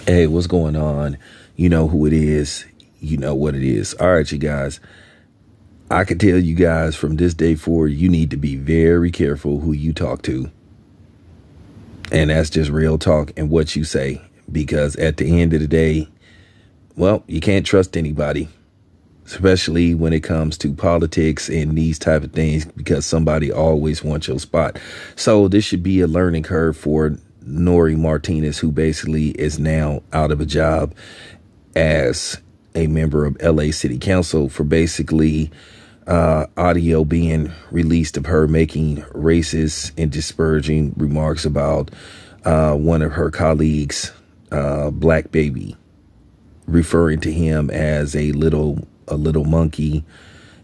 Hey, what's going on? You know who it is. You know what it is. All right, you guys. I can tell you guys from this day forward, you need to be very careful who you talk to. And that's just real talk and what you say. Because at the end of the day, well, you can't trust anybody, especially when it comes to politics and these type of things, because somebody always wants your spot. So this should be a learning curve for Nori Martinez, who basically is now out of a job as a member of LA City Council for basically audio being released of her making racist and disparaging remarks about one of her colleagues, Black Baby, referring to him as a little monkey,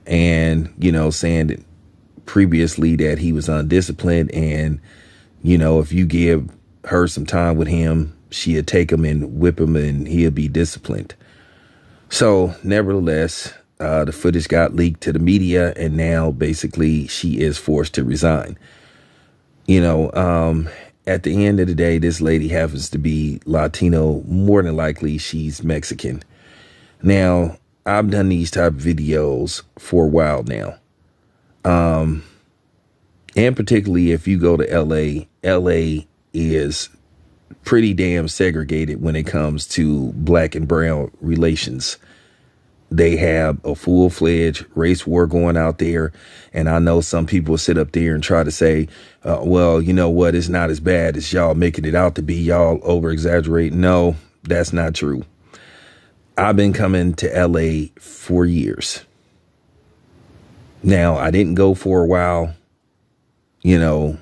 and, you know, saying that previously that he was undisciplined, and, you know, if you give her some time with him, she'd take him and whip him and he'll be disciplined. So nevertheless, the footage got leaked to the media, and now basically she is forced to resign. You know, at the end of the day, this lady happens to be Latino. More than likely, she's Mexican. Now, I've done these type of videos for a while now. And particularly if you go to LA is pretty damn segregated when it comes to black and brown relations. They have a full-fledged race war going out there. And I know some people sit up there and try to say, well, you know what? It's not as bad as y'all making it out to be. Y'all over-exaggerate. No, that's not true. I've been coming to LA for years. Now, I didn't go for a while, you know,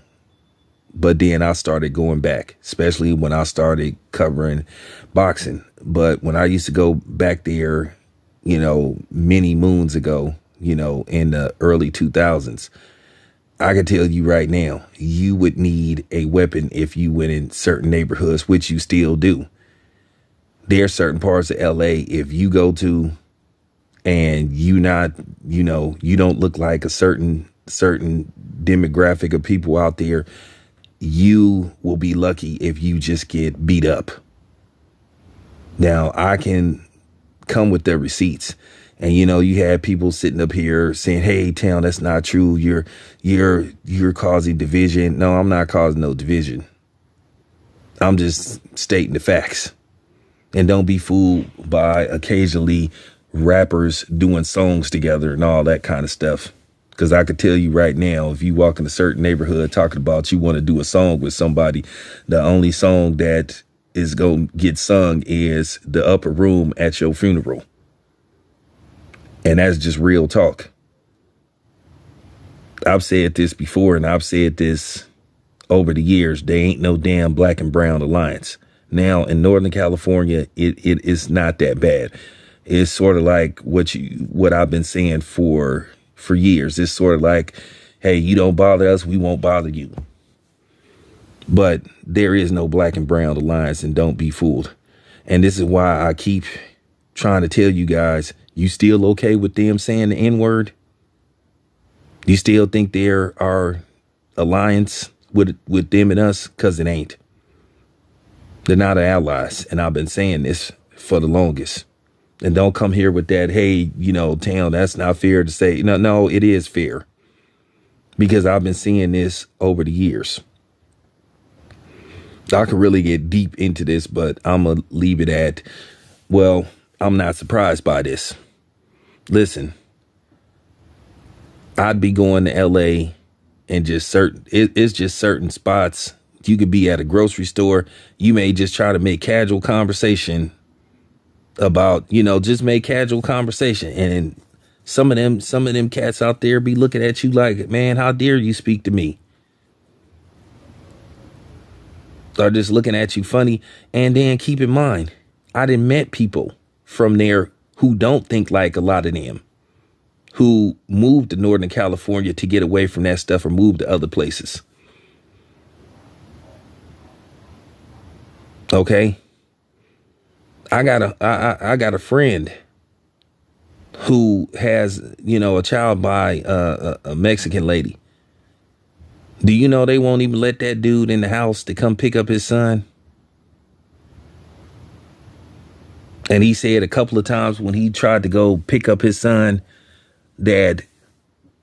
but then I started going back, especially when I started covering boxing. But when I used to go back there, you know, many moons ago, you know, in the early 2000s, I can tell you right now, you would need a weapon if you went in certain neighborhoods, which you still do. There are certain parts of LA, if you go to and you not, you know, you don't look like a certain demographic of people out there, you will be lucky if you just get beat up. Now, I can come with the receipts. And, you know, you had people sitting up here saying, hey, Town, that's not true. You're causing division. No, I'm not causing no division. I'm just stating the facts. And don't be fooled by occasionally rappers doing songs together and all that kind of stuff. Because I could tell you right now, if you walk in a certain neighborhood talking about you want to do a song with somebody, the only song that is going to get sung is The Upper Room at your funeral. And that's just real talk. I've said this before, and I've said this over the years. There ain't no damn black and brown alliance. Now, in Northern California, it is not that bad. It's sort of like what I've been saying for years. It's sort of like, hey, you don't bother us, we won't bother you. But there is no black and brown alliance, and don't be fooled. And this is why I keep trying to tell you guys, you still okay with them saying the N-word? You still think there are alliance with them and us? Because it ain't. They're not allies. And I've been saying this for the longest. And don't come here with that, hey, you know, Town, that's not fair to say. No, it is fair. Because I've been seeing this over the years. I could really get deep into this, but I'm going to leave it at, well, I'm not surprised by this. Listen, I'd be going to LA and it's just certain spots. You could be at a grocery store. You may just try to make casual conversation about, you know, just make casual conversation. And some of them cats out there be looking at you like, man, how dare you speak to me? Are just looking at you funny. And then keep in mind, I done met people from there who don't think like a lot of them, who moved to Northern California to get away from that stuff or moved to other places. Okay. I got a friend who has, you know, a child by a Mexican lady. Do you know they won't even let that dude in the house to come pick up his son? And he said a couple of times when he tried to go pick up his son that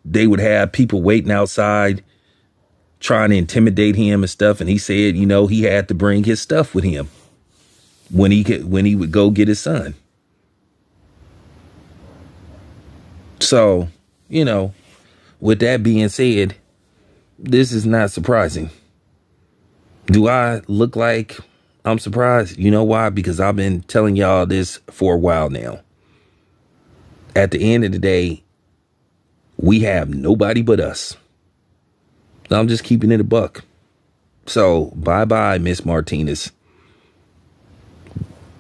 they would have people waiting outside trying to intimidate him and stuff. And he said, you know, he had to bring his stuff with him when he would go get his son. So, you know, with that being said, this is not surprising. Do I look like I'm surprised? You know why? Because I've been telling y'all this for a while now. At the end of the day, we have nobody but us. I'm just keeping it a buck. So, bye-bye, Miss Martinez.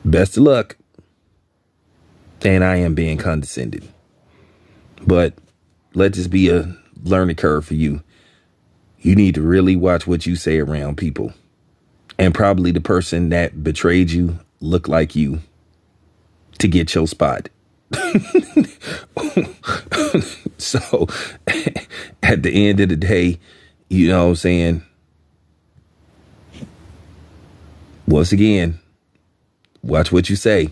Best of luck. And I am being condescending. But let this be a learning curve for you. You need to really watch what you say around people. And probably the person that betrayed you look like you to get your spot. So, at the end of the day, you know what I'm saying? Once again, watch what you say.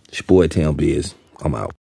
It's your boy, Town Biz. I'm out.